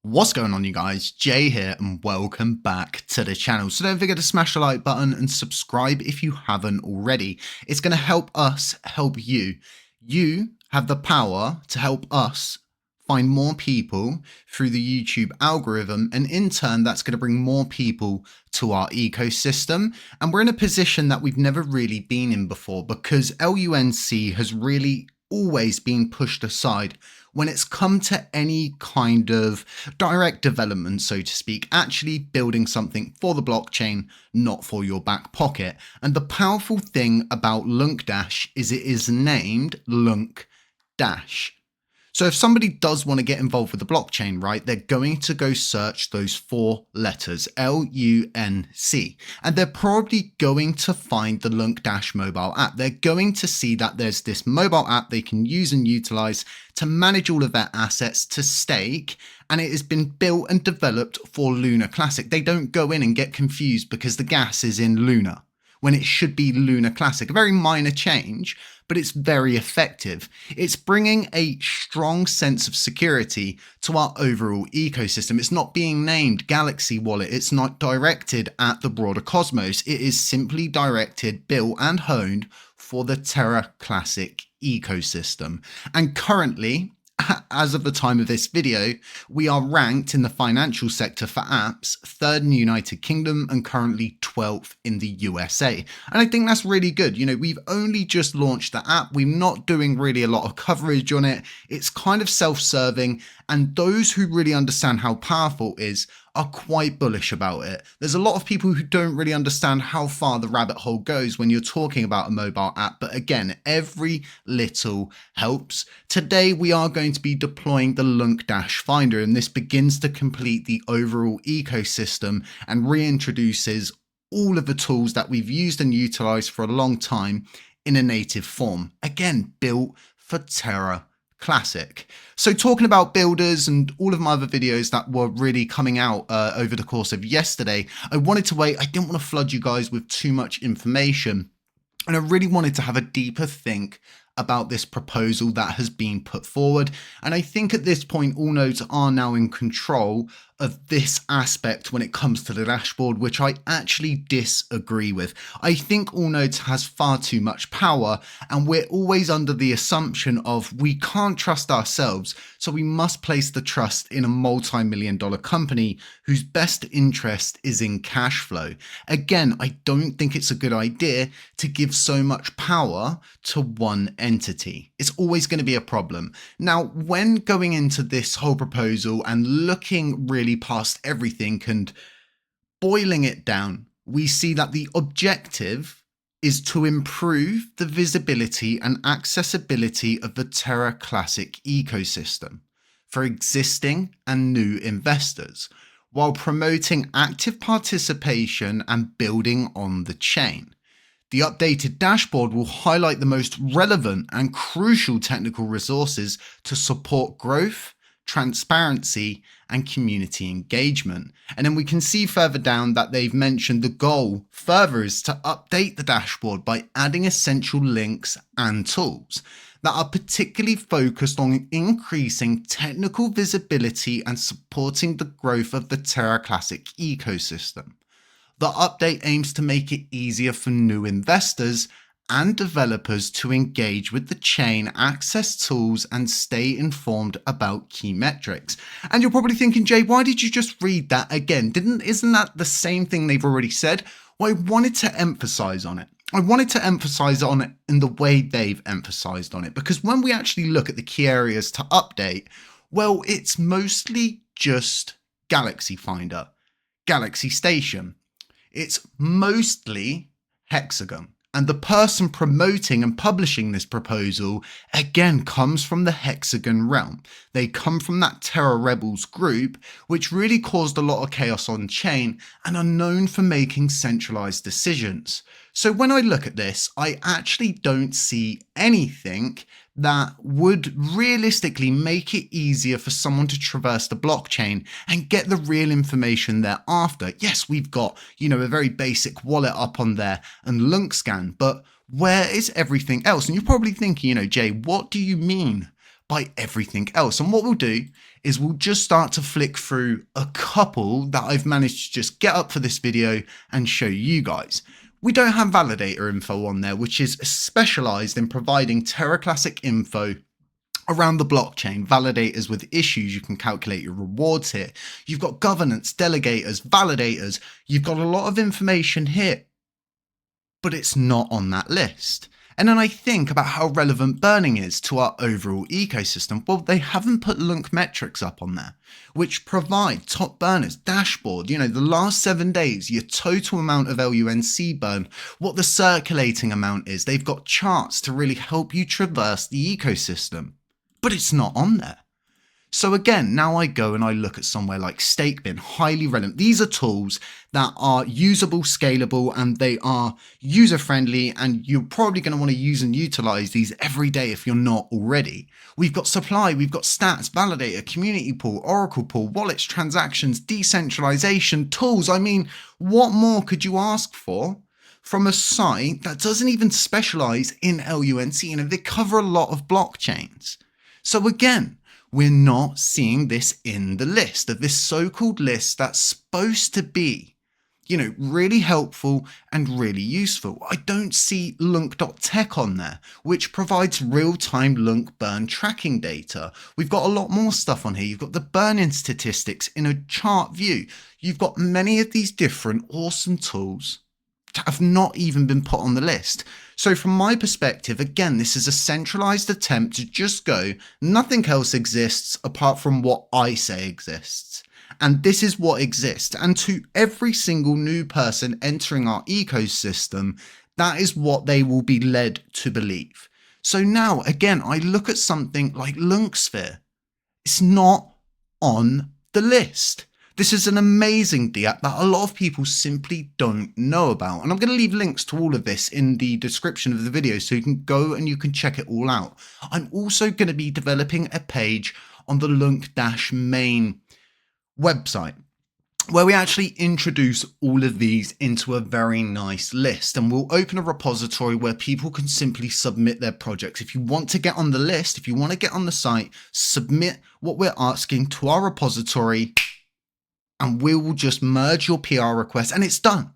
What's going on, you guys? Jay here and welcome back to the channel. So don't forget to smash the like button and subscribe if you haven't already. It's going to help us help you. You have the power to help us find more people through the YouTube algorithm, and in turn that's going to bring more people to our ecosystem. And we're in a position that we've never really been in before because LUNC has really always been pushed aside when it's come to any kind of direct development, so to speak, actually building something for the blockchain, not for your back pocket. And the powerful thing about LUNCDash is it is named LUNCDash. So if somebody does want to get involved with the blockchain, right, they're going to go search those four letters, LUNC, and they're probably going to find the LUNCDash mobile app. They're going to see that there's this mobile app they can use and utilize to manage all of their assets, to stake, and it has been built and developed for Luna Classic. They don't go in and get confused because the gas is in Luna when it should be Luna Classic. A very minor change, but it's very effective. It's bringing a strong sense of security to our overall ecosystem. It's not being named Galaxy Wallet. It's not directed at the broader cosmos. It is simply directed, built and honed for the Terra Classic ecosystem. And currently, as of the time of this video, we are ranked in the financial sector for apps, 3rd in the United Kingdom and currently 12th in the USA. And I think that's really good. You know, we've only just launched the app. We're not doing really a lot of coverage on it. It's kind of self-serving, and those who really understand how powerful it is are quite bullish about it. There's a lot of people who don't really understand how far the rabbit hole goes when you're talking about a mobile app, but again, every little helps. Today, we are going to be deploying the LUNCDash Finder, and this begins to complete the overall ecosystem and reintroduces all of the tools that we've used and utilized for a long time in a native form. Again, built for Terra Classic. So talking about builders and all of my other videos that were really coming out over the course of yesterday, I wanted to wait. I didn't want to flood you guys with too much information. And I really wanted to have a deeper think about this proposal that has been put forward. And I think at this point, all nodes are now in control of this aspect when it comes to the dashboard, which I actually disagree with. I think all nodes has far too much power, and we're always under the assumption of we can't trust ourselves, so we must place the trust in a multi-million-dollar company whose best interest is in cash flow. Again, I don't think it's a good idea to give so much power to one entity. It's always going to be a problem. Now, when going into this whole proposal and looking really past everything and boiling it down, we see that the objective is to improve the visibility and accessibility of the Terra Classic ecosystem for existing and new investors, while promoting active participation and building on the chain. The updated dashboard will highlight the most relevant and crucial technical resources to support growth, transparency, and community engagement. And then we can see further down that they've mentioned the goal further is to update the dashboard by adding essential links and tools that are particularly focused on increasing technical visibility and supporting the growth of the Terra Classic ecosystem. The update aims to make it easier for new investors and developers to engage with the chain, access tools, and stay informed about key metrics. And you're probably thinking, Jay, why did you just read that again? Isn't that the same thing they've already said? Well, I wanted to emphasize on it. I wanted to emphasize on it in the way they've emphasized on it, because when we actually look at the key areas to update, well, it's mostly just Galaxy Finder, Galaxy Station. It's mostly Hexagon. And the person promoting and publishing this proposal, again, comes from the Hexagon realm. They come from that Terra Rebels group, which really caused a lot of chaos on chain and are known for making centralized decisions. So when I look at this, I actually don't see anything that would realistically make it easier for someone to traverse the blockchain and get the real information they're after. Yes, we've got, a very basic wallet up on there and LUNC scan, but where is everything else? And you're probably thinking, Jay, what do you mean by everything else. And what we'll do is we'll just start to flick through a couple that I've managed to just get up for this video and show you guys. We don't have validator info on there, which is specialized in providing Terra Classic info around the blockchain, validators with issues. You can calculate your rewards here. You've got governance, delegators, validators. You've got a lot of information here, but it's not on that list. And then I think about how relevant burning is to our overall ecosystem. Well, they haven't put LUNC metrics up on there, which provide top burners, dashboard, the last 7 days, your total amount of LUNC burn, what the circulating amount is. They've got charts to really help you traverse the ecosystem, but it's not on there. So again, now I go and I look at somewhere like StakeBin, highly relevant. These are tools that are usable, scalable, and they are user-friendly, and you're probably going to want to use and utilize these every day if you're not already. We've got supply, we've got stats, validator, community pool, oracle pool, wallets, transactions, decentralization, tools. I mean, what more could you ask for from a site that doesn't even specialize in LUNC, and they cover a lot of blockchains? So again, we're not seeing this in the list of this so-called list that's supposed to be, really helpful and really useful. I don't see LUNC.tech on there, which provides real-time LUNC burn tracking data. We've got a lot more stuff on here. You've got the burn-in statistics in a chart view. You've got many of these different awesome tools that have not even been put on the list. So from my perspective, again, this is a centralized attempt to just go, nothing else exists apart from what I say exists. And this is what exists. And to every single new person entering our ecosystem, that is what they will be led to believe. So now, again, I look at something like LUNCsphere. It's not on the list. This is an amazing DApp that a lot of people simply don't know about. And I'm going to leave links to all of this in the description of the video so you can go and you can check it all out. I'm also going to be developing a page on the LUNCDash main website where we actually introduce all of these into a very nice list, and we'll open a repository where people can simply submit their projects. If you want to get on the list, if you want to get on the site, submit what we're asking to our repository, and we will just merge your PR request and it's done.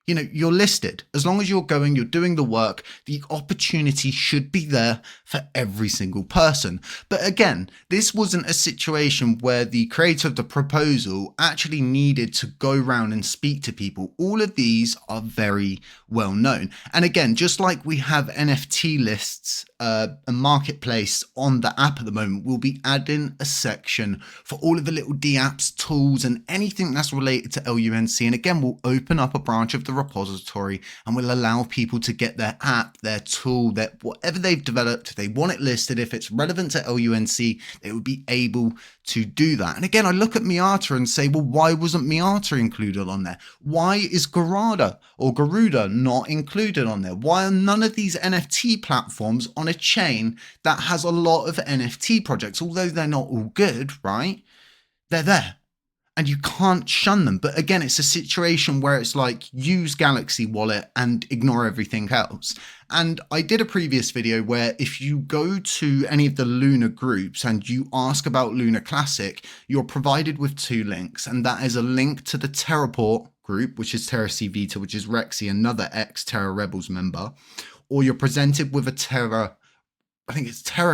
You're listed. As long as you're doing the work, the opportunity should be there for every single person. But again, this wasn't a situation where the creator of the proposal actually needed to go around and speak to people. All of these are very well known. And again, just like we have NFT lists, a marketplace on the app at the moment, we'll be adding a section for all of the little dApps, tools, and anything that's related to LUNC. And again, we'll open up a branch of the repository and we'll allow people to get their app, their tool, their whatever they've developed. If they want it listed, if it's relevant to LUNC, they would be able to do that. And again, I look at Miata and say, well, why wasn't Miata included on there? Why is Garuda not included on there? Why are none of these NFT platforms on a chain that has a lot of NFT projects? Although they're not all good, right? They're there. And you can't shun them. But again, it's a situation where it's like, use Galaxy Wallet and ignore everything else. And I did a previous video where if you go to any of the Luna groups and you ask about Luna Classic, you're provided with 2 links. And that is a link to the Terraport group, which is Terra C Vita, which is Rexy, another ex-Terra Rebels member. Or you're presented with a Terra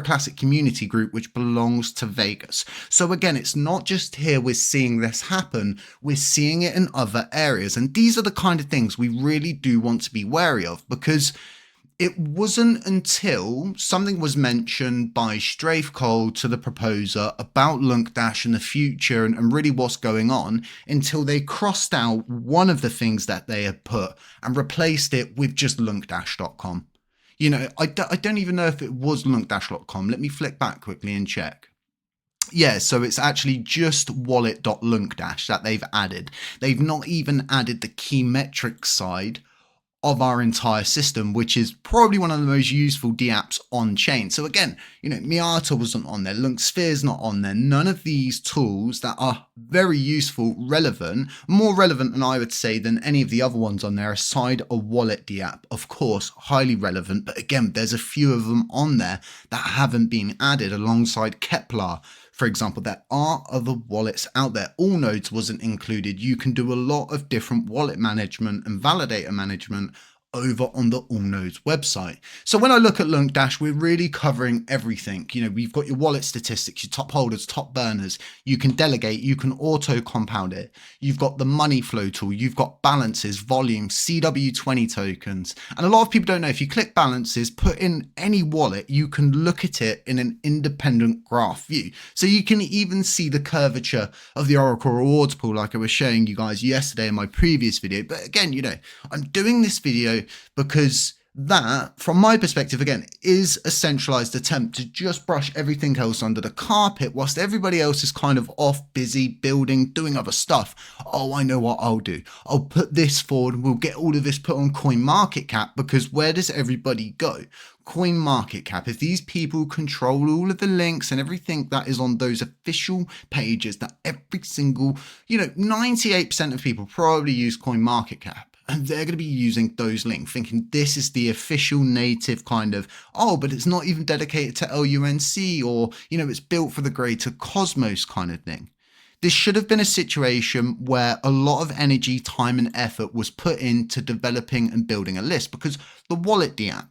Classic community group, which belongs to Vegas. So again, it's not just here we're seeing this happen, we're seeing it in other areas. And these are the kind of things we really do want to be wary of, because it wasn't until something was mentioned by Strafe Cole to the proposer about LUNCDash in the future and really what's going on, until they crossed out one of the things that they had put and replaced it with just LUNCDash.com. I don't even know if it was LUNCDash.com. Let me flick back quickly and check. Yeah, so it's actually just wallet.luncdash that they've added. They've not even added the key metrics side of our entire system, which is probably one of the most useful dApps on chain. So again, Miata wasn't on there, LUNC's not on there. None of these tools that are very useful, relevant, more relevant than I would say than any of the other ones on there, aside a wallet dApp, of course, highly relevant. But again, there's a few of them on there that haven't been added alongside Kepler. For example, there are other wallets out there. Allnodes wasn't included. You can do a lot of different wallet management and validator management over on the Allnodes website. So when I look at LUNCDash, we're really covering everything. We've got your wallet statistics, your top holders, top burners. You can delegate, you can auto compound it. You've got the money flow tool, you've got balances, volume, CW20 tokens. And a lot of people don't know, if you click balances, put in any wallet, you can look at it in an independent graph view. So you can even see the curvature of the Oracle rewards pool, like I was showing you guys yesterday in my previous video. But again, I'm doing this video because that, from my perspective, again, is a centralized attempt to just brush everything else under the carpet whilst everybody else is kind of off, busy, building, doing other stuff. Oh, I know what I'll do. I'll put this forward. We'll get all of this put on CoinMarketCap, because where does everybody go? CoinMarketCap. If these people control all of the links and everything that is on those official pages, that every single, 98% of people probably use CoinMarketCap. And they're going to be using those links, thinking this is the official native kind of, but it's not even dedicated to LUNC, or, it's built for the greater cosmos kind of thing. This should have been a situation where a lot of energy, time, and effort was put into developing and building a list, because the wallet dApp,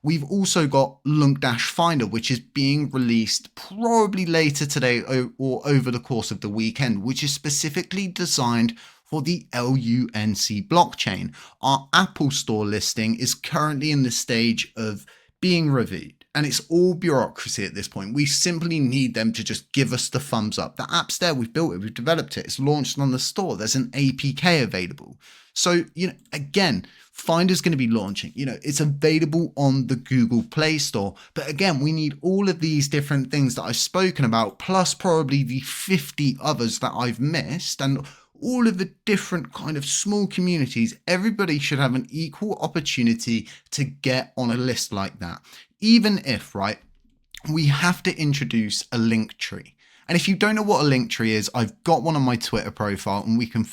we've also got LUNCDash Finder, which is being released probably later today or over the course of the weekend, which is specifically designed for the LUNC blockchain. Our Apple Store listing is currently in the stage of being reviewed, and it's all bureaucracy at this point. We simply need them to just give us the thumbs up. The app's there, we've built it, we've developed it, it's launched on the store, there's an APK available. So, again, Finder's going to be launching, it's available on the Google Play Store. But again, we need all of these different things that I've spoken about, plus probably the 50 others that I've missed, and all of the different kind of small communities. Everybody should have an equal opportunity to get on a list like that. Even if, we have to introduce a link tree. And if you don't know what a link tree is, I've got one on my Twitter profile, and we can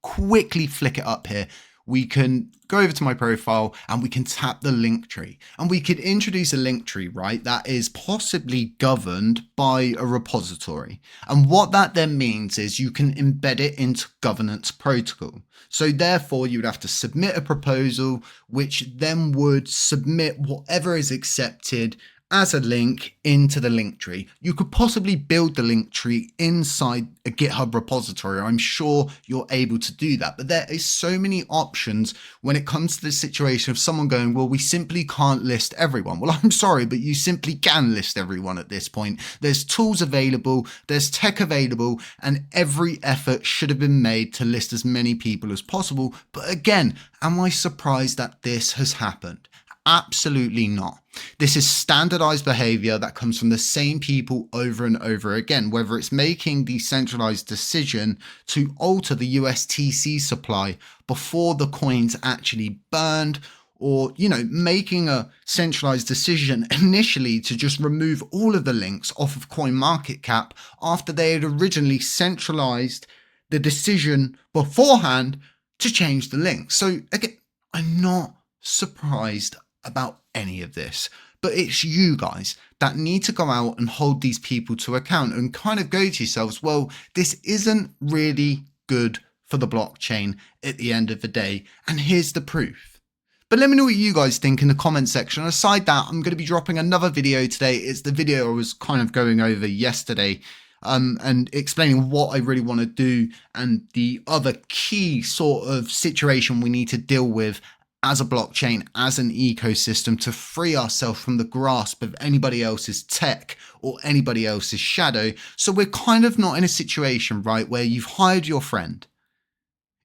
quickly flick it up here. We can go over to my profile and we can tap the link tree, and we could introduce a link tree, that is possibly governed by a repository. And what that then means is you can embed it into governance protocol. So therefore you would have to submit a proposal, which then would submit whatever is accepted as a link into the link tree. You could possibly build the link tree inside a GitHub repository. I'm sure you're able to do that, but there is so many options when it comes to the situation of someone going, well, we simply can't list everyone. Well, I'm sorry, but you simply can list everyone at this point. There's tools available, there's tech available, and every effort should have been made to list as many people as possible. But again, am I surprised that this has happened? Absolutely not. This is standardized behavior that comes from the same people over and over again, whether it's making the centralized decision to alter the USTC supply before the coins actually burned, or, making a centralized decision initially to just remove all of the links off of CoinMarketCap after they had originally centralized the decision beforehand to change the links. So again, I'm not surprised about any of this, but it's you guys that need to go out and hold these people to account and kind of go to yourselves, well, this isn't really good for the blockchain at the end of the day, and here's the proof. But let me know what you guys think in the comment section. Aside that, I'm going to be dropping another video today. It's the video I was kind of going over yesterday, and explaining what I really want to do and the other key sort of situation we need to deal with as a blockchain, as an ecosystem, to free ourselves from the grasp of anybody else's tech or anybody else's shadow. So we're kind of not in a situation, where you've hired your friend.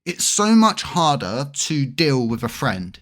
It's so much harder to deal with a friend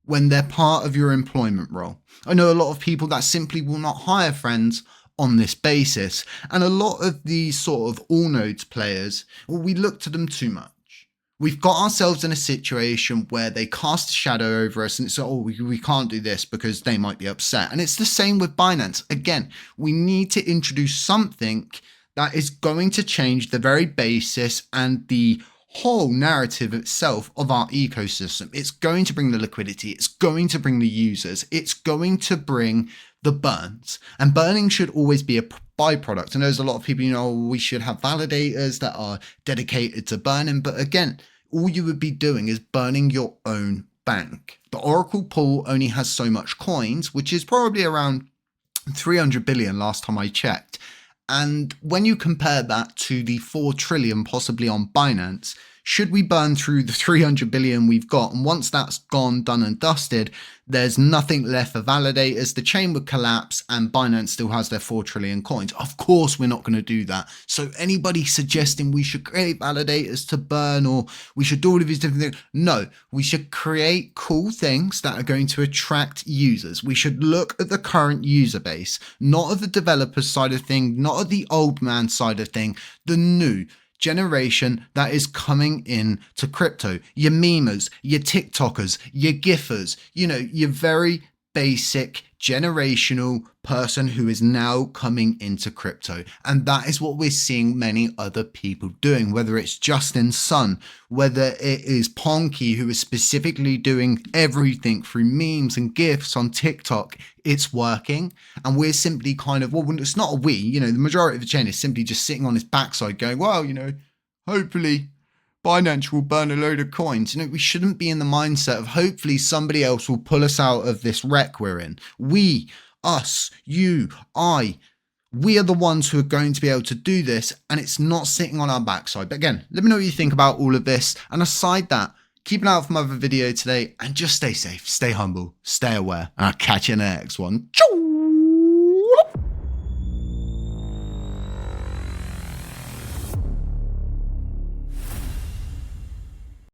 when they're part of your employment role. I know a lot of people that simply will not hire friends on this basis. And a lot of these sort of all nodes players, well, we look to them too much. we've got ourselves in a situation where they cast a shadow over us and it's, oh, we can't do this because they might be upset. And it's the same with Binance. Again, we need to introduce something that is going to change the very basis and the whole narrative itself of our ecosystem. It's going to bring the liquidity. It's going to bring the users. It's going to bring the burns. And burning should always be a byproduct. And there's a lot of people, we should have validators that are dedicated to burning. But again, all you would be doing is burning your own bank. The Oracle pool only has so much coins, which is probably around 300 billion last time I checked. And when you compare that to the 4 trillion possibly on Binance, should we burn through the 300 billion we've got? And once that's gone, done and dusted, there's nothing left for validators. The chain would collapse and Binance still has their 4 trillion coins. Of course, we're not going to do that. So anybody suggesting we should create validators to burn or we should do all of these different things, no, we should create cool things that are going to attract users. We should look at the current user base, not at the developers side of thing, not at the old man side of thing, the new generation that is coming in to crypto. Your memers, your TikTokers, your gifers, your very basic generational person who is now coming into crypto. And that is what we're seeing many other people doing, whether it's Justin Sun, whether it is Ponky, who is specifically doing everything through memes and gifs on TikTok. It's working. And we're simply it's not a we, the majority of the chain is simply just sitting on its backside going, well, hopefully Binance will burn a load of coins. We shouldn't be in the mindset of hopefully somebody else will pull us out of this wreck we're in. We, us, you, we are the ones who are going to be able to do this, and it's not sitting on our backside. But again, let me know what you think about all of this. And aside that, keep an eye out for my other video today and just stay safe, stay humble, stay aware, and I'll catch you in the next one. Ciao!